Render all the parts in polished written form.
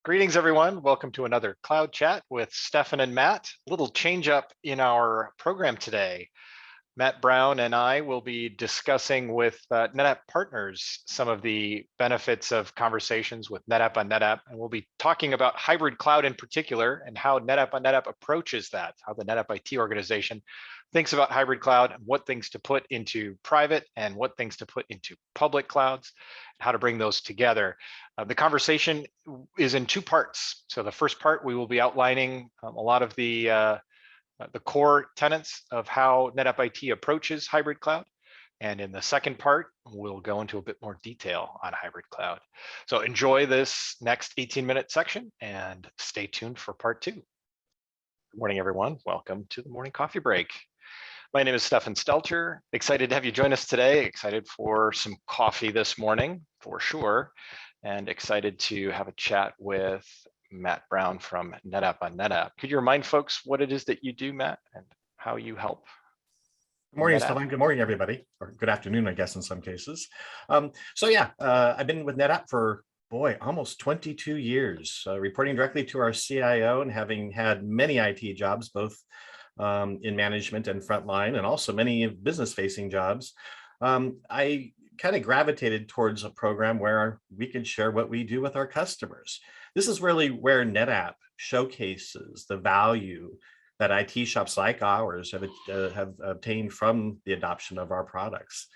Greetings, everyone. Welcome to another Cloud Chat with Stephan and Matt. A little change up in our program today. Matt Brown and I will be discussing with NetApp partners some of the benefits of conversations with NetApp on NetApp, and we'll be talking about hybrid cloud in particular and how NetApp on NetApp approaches that, how the NetApp IT organization thinks about hybrid cloud, and what things to put into private and what things to put into public clouds, how to bring those together. The conversation is in two parts. So the first part, we will be outlining a lot of the core tenets of how NetApp IT approaches hybrid cloud. And in the second part, we'll go into a bit more detail on hybrid cloud. So enjoy this next 18-minute section and stay tuned for part two. Good morning, everyone. Welcome to the morning coffee break. My name is Stephan Stelter. Excited to have you join us today. Excited for some coffee this morning, for sure. And excited to have a chat with Matt Brown from NetApp on NetApp. Could you remind folks what it is that you do, Matt, and how you help? Good morning, Stephan. Good morning, everybody, or good afternoon, I guess, in some cases. I've been with NetApp for, almost 22 years, reporting directly to our CIO and having had many IT jobs, both in management and frontline, and also many business-facing jobs. I kind of gravitated towards a program where we could share what we do with our customers. This is really where NetApp showcases the value that IT shops like ours have obtained from the adoption of our products.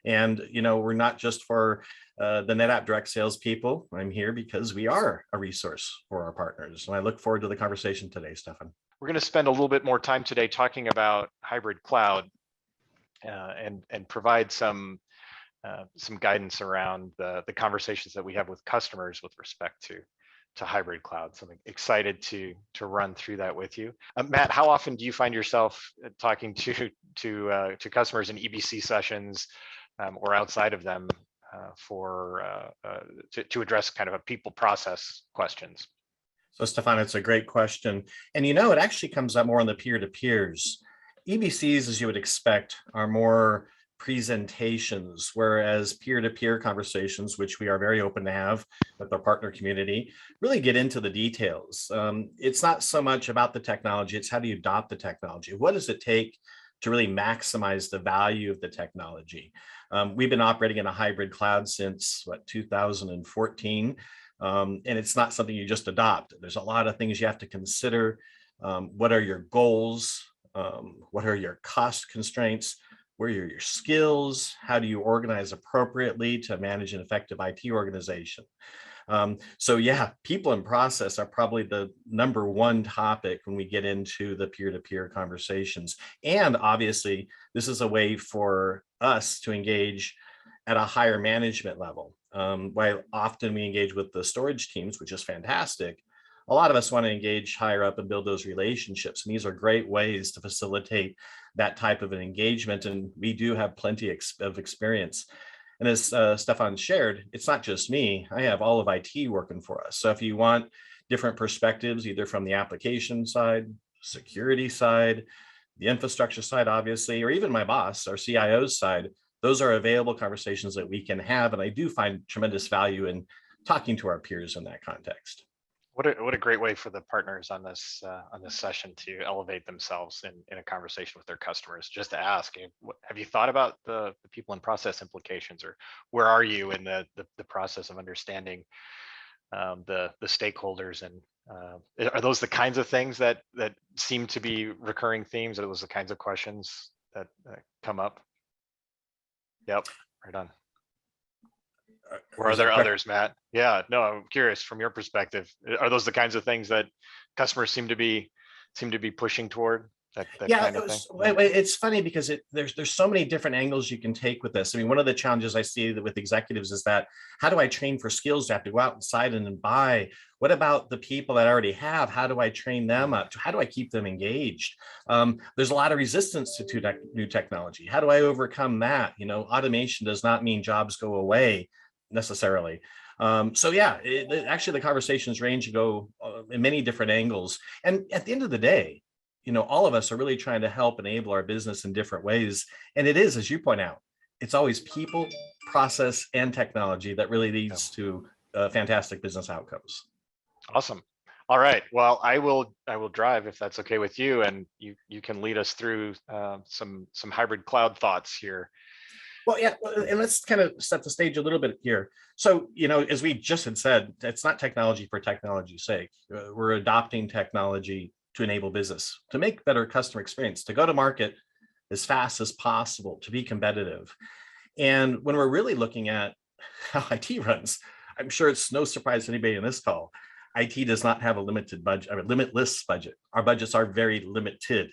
And, we're not just for the NetApp direct salespeople. I'm here because we are a resource for our partners. And I look forward to the conversation today, Stephan. We're going to spend a little bit more time today talking about hybrid cloud and provide some guidance around the conversations that we have with customers with respect to hybrid cloud. So I'm excited to run through that with you. Matt, how often do you find yourself talking to customers in EBC sessions or outside of them to address kind of a people process questions? So Stephan, it's a great question. And it actually comes up more on the peer-to-peers. EBCs, as you would expect, are more presentations, whereas peer-to-peer conversations, which we are very open to have with our partner community, really get into the details. It's not so much about the technology, it's how do you adopt the technology? What does it take to really maximize the value of the technology? We've been operating in a hybrid cloud since 2014, and it's not something you just adopt. There's a lot of things you have to consider. What are your goals? What are your cost constraints? Where are your skills? How do you organize appropriately to manage an effective IT organization? People and process are probably the number one topic when we get into the peer-to-peer conversations. And obviously, this is a way for us to engage at a higher management level. While often we engage with the storage teams, which is fantastic, a lot of us want to engage higher up and build those relationships. And these are great ways to facilitate that type of an engagement. And we do have plenty of experience. And as Stephan shared, it's not just me. I have all of IT working for us. So if you want different perspectives, either from the application side, security side, the infrastructure side, obviously, or even my boss, our CIO's side, those are available conversations that we can have. And I do find tremendous value in talking to our peers in that context. What a great way for the partners on this session to elevate themselves in a conversation with their customers. Just to ask, have you thought about the people and process implications, or where are you in the process of understanding the stakeholders, and are those the kinds of things that seem to be recurring themes? Are those the kinds of questions that come up? Yep, right on. Or are there others, Matt? Yeah, no, I'm curious from your perspective. Are those the kinds of things that customers seem to be pushing toward? That kind of thing? It's funny because there's so many different angles you can take with this. I mean, one of the challenges I see with executives is that, how do I train for skills? Do I have to go outside and buy? What about the people that I already have? How do I train them up? How do I keep them engaged? There's a lot of resistance to new technology. How do I overcome that? Automation does not mean jobs go away necessarily. Actually the conversations range and go in many different angles. And at the end of the day, all of us are really trying to help enable our business in different ways. And it is, as you point out, it's always people, process, and technology that really leads to fantastic business outcomes. Awesome. All right. Well, I will drive if that's okay with you, and you can lead us through some hybrid cloud thoughts here. Well, yeah, and let's kind of set the stage a little bit here. So, as we just had said, it's not technology for technology's sake. We're adopting technology to enable business, to make better customer experience, to go to market as fast as possible, to be competitive. And when we're really looking at how IT runs, I'm sure it's no surprise to anybody in this call. IT does not have a limited budget, a limitless budget. Our budgets are very limited.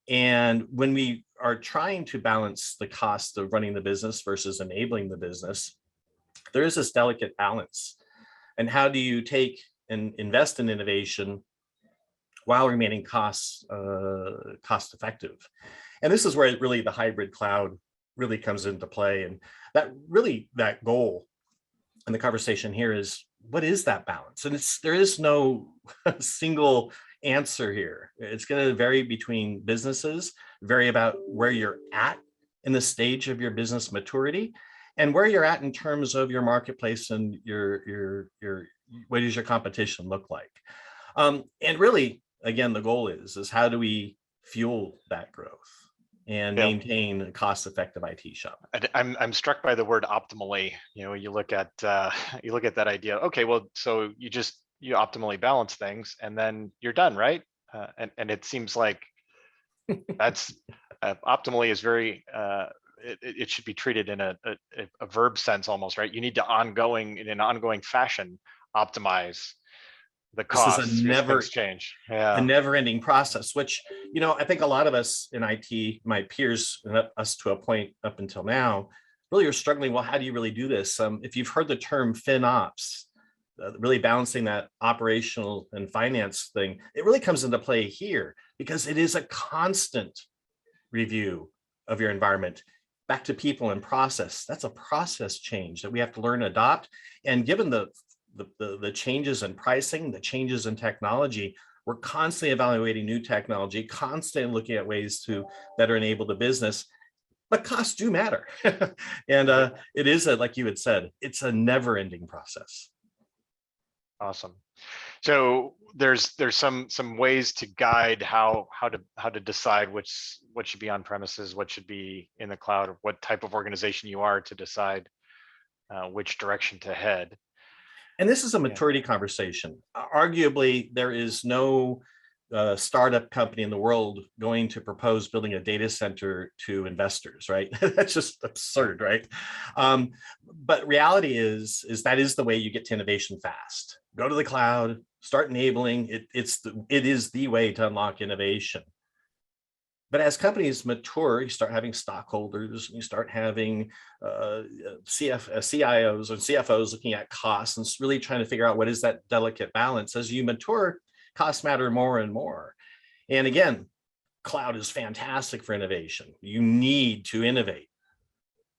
And when we are trying to balance the cost of running the business versus enabling the business, there is this delicate balance. And how do you take and invest in innovation while remaining cost effective? And this is where really the hybrid cloud really comes into play. And that goal and the conversation here is, what is that balance? And there is no single answer here. It's going to vary between businesses, vary about where you're at in the stage of your business maturity, and where you're at in terms of your marketplace and your what does your competition look like? And really, again, the goal is how do we fuel that growth and Yeah. maintain a cost-effective IT shop? I'm struck by the word optimally. You look at that idea. Okay, well, so you optimally balance things, and then you're done, right? And it seems like that's optimally is very. It should be treated in a verb sense almost, right? You need to in an ongoing fashion optimize the This is a costs as things change. Yeah. never-ending process, which, I think a lot of us in IT, my peers, and us to a point up until now, really are struggling. Well, how do you really do this? If you've heard the term FinOps, really balancing that operational and finance thing, it really comes into play here because it is a constant review of your environment back to people and process. That's a process change that we have to learn to adopt. And given the changes in pricing, the changes in technology, we're constantly evaluating new technology, constantly looking at ways to better enable the business. But costs do matter. And it is, like you had said, it's a never-ending process. Awesome. So there's some ways to guide how to decide what should be on premises, what should be in the cloud, or what type of organization you are to decide which direction to head. And this is a maturity conversation. Arguably, there is no startup company in the world going to propose building a data center to investors, right? That's just absurd, right? But reality is that is the way you get to innovation fast. Go to the cloud, start enabling. It is the way to unlock innovation. But as companies mature, you start having stockholders, you start having CIOs or CFOs looking at costs and really trying to figure out what is that delicate balance. As you mature, costs matter more and more. And again, cloud is fantastic for innovation. You need to innovate.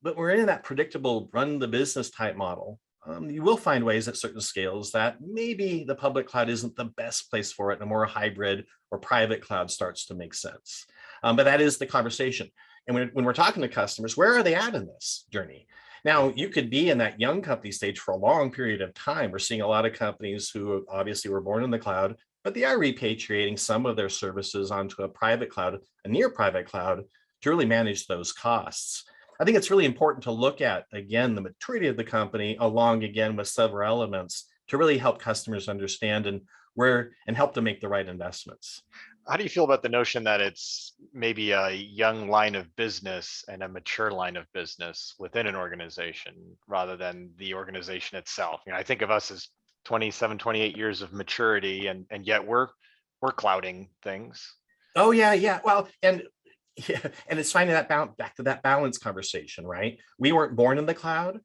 But we're in that predictable run the business type model. You will find ways at certain scales that maybe the public cloud isn't the best place for it, and a more hybrid or private cloud starts to make sense. But that is the conversation. And when we're talking to customers, where are they at in this journey? Now, you could be in that young company stage for a long period of time. We're seeing a lot of companies who obviously were born in the cloud, but they are repatriating some of their services onto a private cloud, a near private cloud, to really manage those costs. I think it's really important to look at, again, the maturity of the company along, again, with several elements to really help customers understand and help them make the right investments. How do you feel about the notion that it's maybe a young line of business and a mature line of business within an organization rather than the organization itself? I think of us as 27, 28 years of maturity, and yet we're clouding things. Oh, yeah. Well, and it's finding that back to that balance conversation, right? We weren't born in the cloud,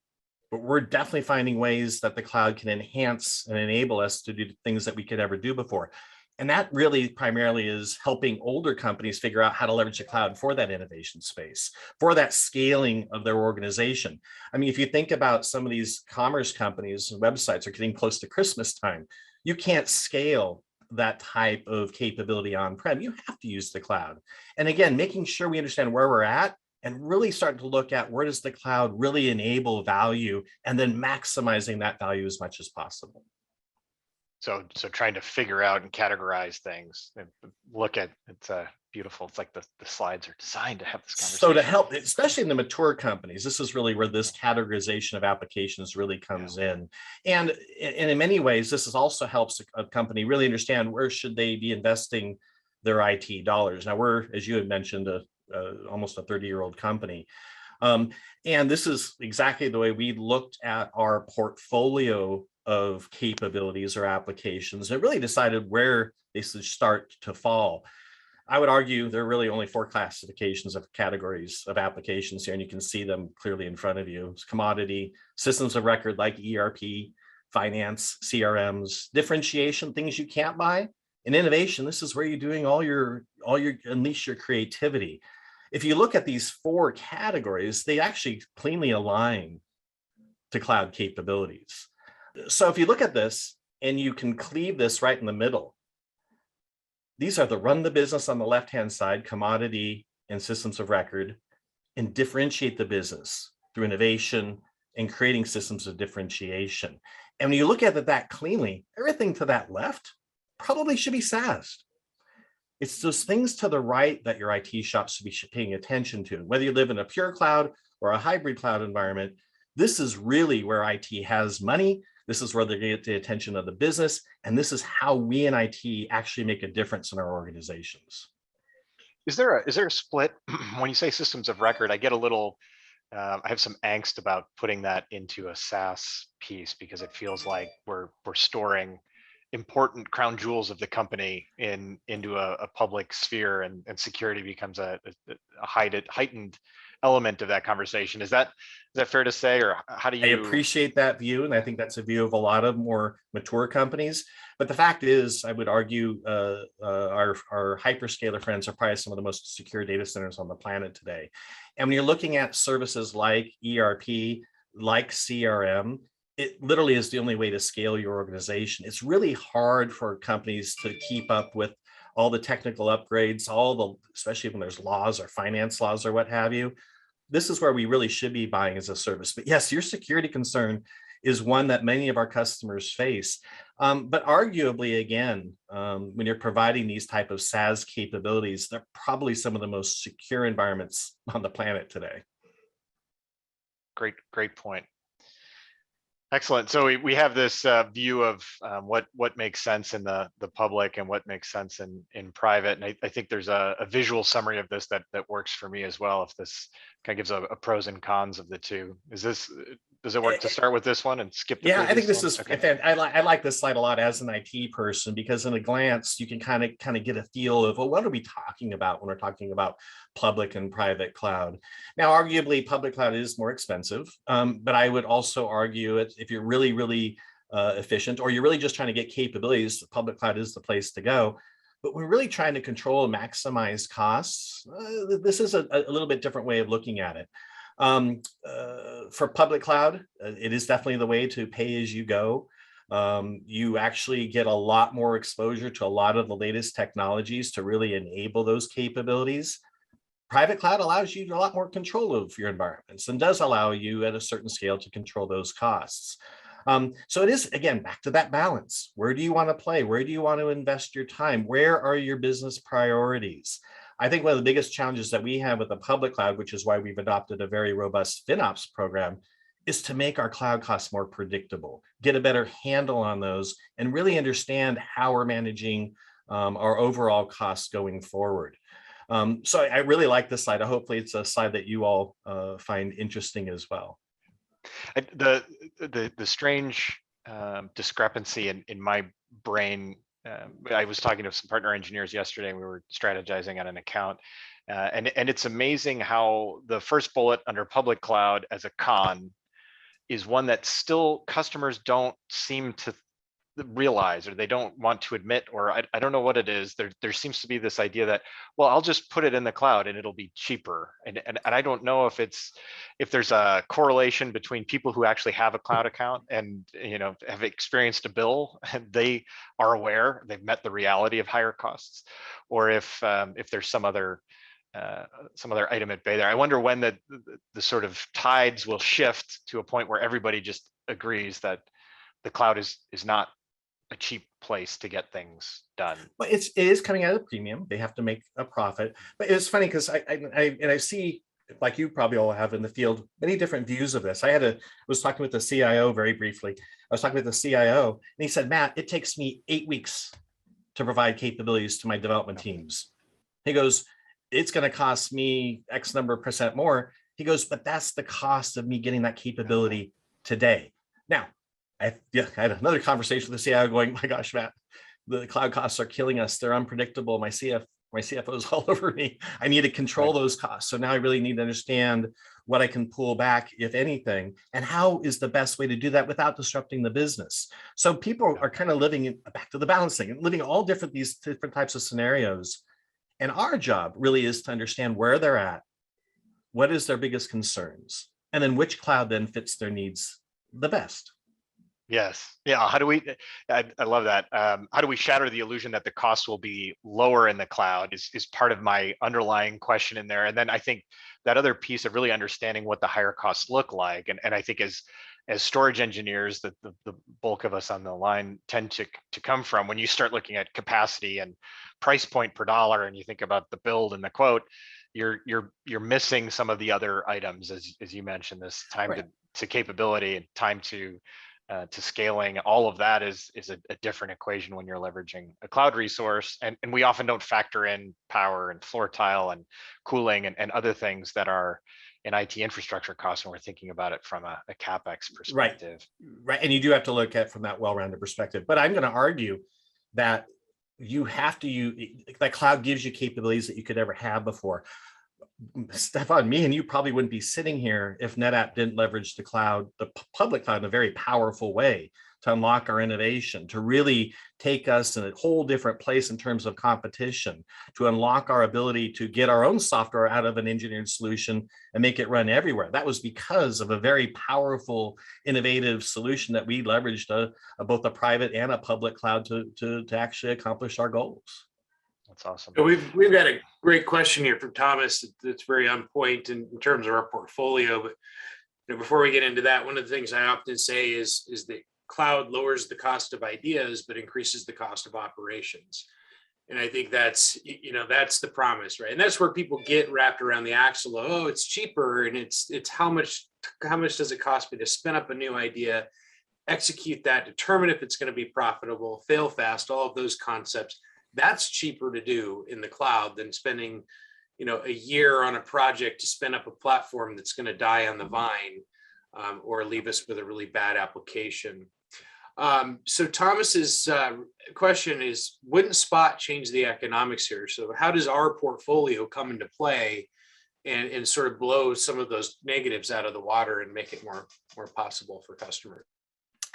but we're definitely finding ways that the cloud can enhance and enable us to do things that we could never do before. And that really primarily is helping older companies figure out how to leverage the cloud for that innovation space, for that scaling of their organization. I mean, if you think about some of these commerce companies and websites are getting close to Christmas time, you can't scale that type of capability on-prem. You have to use the cloud. And again, making sure we understand where we're at and really starting to look at where does the cloud really enable value, and then maximizing that value as much as possible. So trying to figure out and categorize things and look at it's beautiful. It's like the slides are designed to have this So to conversation. help, especially in the mature companies, this is really where this categorization of applications really comes in. And in many ways, this is also helps a company really understand where should they be investing their IT dollars. Now we're, as you had mentioned, almost a 30-year-old company. And this is exactly the way we looked at our portfolio of capabilities or applications. It really decided where they should start to fall. I would argue there are really only 4 classifications of categories of applications here, and you can see them clearly in front of you. It's commodity, systems of record like ERP, finance, CRMs, differentiation, things you can't buy, and innovation. This is where you're doing all your unleash your creativity. If you look at these 4 categories, they actually cleanly align to cloud capabilities. So if you look at this and you can cleave this right in the middle, these are the run the business on the left-hand side, commodity and systems of record, and differentiate the business through innovation and creating systems of differentiation. And when you look at it that cleanly, everything to that left probably should be SaaS. It's those things to the right that your IT shop should be paying attention to. Whether you live in a pure cloud or a hybrid cloud environment, this is really where IT has money. This is where they get the attention of the business. And this is how we in IT actually make a difference in our organizations. Is there a split when you say systems of record? I get a little, I have some angst about putting that into a SaaS piece because it feels like we're storing important crown jewels of the company into a public sphere, and security becomes a heightened element of that conversation. Is that fair to say, or how do you? I appreciate that view, and I think that's a view of a lot of more mature companies. But the fact is, I would argue our hyperscaler friends are probably some of the most secure data centers on the planet today. And when you're looking at services like ERP, like CRM, it literally is the only way to scale your organization. It's really hard for companies to keep up with all the technical upgrades, especially when there's laws or finance laws or what have you. This is where we really should be buying as a service. But yes, your security concern is one that many of our customers face. But arguably, again, when you're providing these type of SaaS capabilities, they're probably some of the most secure environments on the planet today. Great point. Excellent. So we have this view of what makes sense in the public and what makes sense in private. And I think there's a visual summary of this that works for me as well. If this kind of gives a pros and cons of the two. Does it work to start with this one and skip the previous I think this one? is, okay. I like this slide a lot as an IT person, because in a glance, you can kind of get a feel of, well, what are we talking about when we're talking about public and private cloud? Now, arguably, public cloud is more expensive, but I would also argue it if you're really, really efficient, or you're really just trying to get capabilities, the public cloud is the place to go. But we're really trying to control and maximize costs. This is a little bit different way of looking at it. For public cloud, it is definitely the way to pay as you go. You actually get a lot more exposure to a lot of the latest technologies to really enable those capabilities. Private cloud allows you a lot more control of your environments and does allow you at a certain scale to control those costs. So it is, again, back to that balance. Where do you want to play? Where do you want to invest your time? Where are your business priorities? I think one of the biggest challenges that we have with the public cloud, which is why we've adopted a very robust FinOps program, is to make our cloud costs more predictable, get a better handle on those, and really understand how we're managing our overall costs going forward. So I really like this slide. Hopefully it's a slide that you all find interesting as well. The strange discrepancy in my brain. I was talking to some partner engineers yesterday, and we were strategizing on an account, and it's amazing how the first bullet under public cloud as a con is one that still customers don't seem to realize, or they don't want to admit, or I don't know what it is. There seems to be this idea that, well, I'll just put it in the cloud and it'll be cheaper. And I don't know if there's a correlation between people who actually have a cloud account and have experienced a bill and they are aware they've met the reality of higher costs, or if there's some other item at bay there. I wonder when the sort of tides will shift to a point where everybody just agrees that the cloud is not a cheap place to get things done. But it is coming out of the premium. They have to make a profit. But it's funny because I see, like you probably all have in the field, many different views of this. Was talking with the CIO very briefly. I was talking with the CIO, and he said, Matt, it takes me 8 weeks to provide capabilities to my development teams. He goes, it's going to cost me X number of percent more. He goes, but that's the cost of me getting that capability today. Now, I had another conversation with the CIO going, my gosh, Matt, the cloud costs are killing us. They're unpredictable. My CFO is all over me. I need to control those costs. So now I really need to understand what I can pull back, if anything, and how is the best way to do that without disrupting the business. So people are kind of living back to the balancing and living all these different types of scenarios. And our job really is to understand where they're at, what is their biggest concerns, and then which cloud then fits their needs the best. Yes. Yeah. How do we, I love that. How do we shatter the illusion that the cost will be lower in the cloud is part of my underlying question in there. And then I think that other piece of really understanding what the higher costs look like. And I think as storage engineers, the bulk of us on the line tend to come from, when you start looking at capacity and price point per dollar, and you think about the build and the quote, you're missing some of the other items, as you mentioned, this time to capability and time to scaling. All of that is a different equation when you're leveraging a cloud resource, and we often don't factor in power and floor tile and cooling and other things that are in IT infrastructure costs when we're thinking about it from a CapEx perspective. Right, and you do have to look at it from that well-rounded perspective. But I'm going to argue that you have to use that cloud gives you capabilities that you could never have before. Stephan, me and you probably wouldn't be sitting here if NetApp didn't leverage the cloud, the public cloud, in a very powerful way to unlock our innovation, to really take us in a whole different place in terms of competition, to unlock our ability to get our own software out of an engineered solution and make it run everywhere. That was because of a very powerful, innovative solution that we leveraged both a private and a public cloud to actually accomplish our goals. That's awesome. So we've got a great question here from Thomas that's very on point in terms of our portfolio. But before we get into that, one of the things I often say is that cloud lowers the cost of ideas, but increases the cost of operations. And I think that's the promise, right? And that's where people get wrapped around the axle of, oh, it's cheaper, and it's how much does it cost me to spin up a new idea, execute that, determine if it's going to be profitable, fail fast, all of those concepts. That's cheaper to do in the cloud than spending, a year on a project to spin up a platform that's going to die on the vine, or leave us with a really bad application. So Thomas's question is, wouldn't Spot change the economics here? So how does our portfolio come into play and sort of blow some of those negatives out of the water and make it more possible for customers?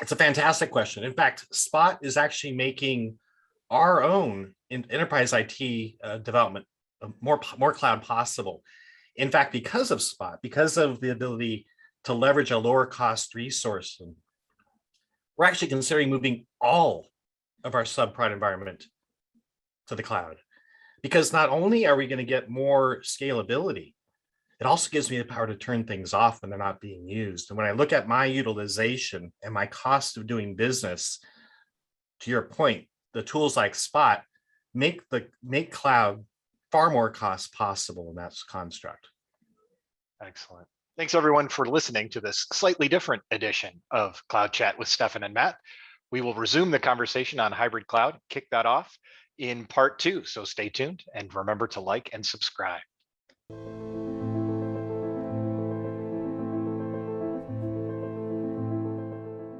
It's a fantastic question. In fact, Spot is actually making our own enterprise IT development more cloud possible. In fact, because of Spot, because of the ability to leverage a lower cost resource, we're actually considering moving all of our subprod environment to the cloud. Because not only are we going to get more scalability, it also gives me the power to turn things off when they're not being used. And when I look at my utilization and my cost of doing business, to your point, the tools like Spot make cloud far more cost possible in that construct. Excellent. Thanks everyone for listening to this slightly different edition of Cloud Chat with Stephan and Matt. We will resume the conversation on hybrid cloud, kick that off in part 2. So stay tuned and remember to like and subscribe.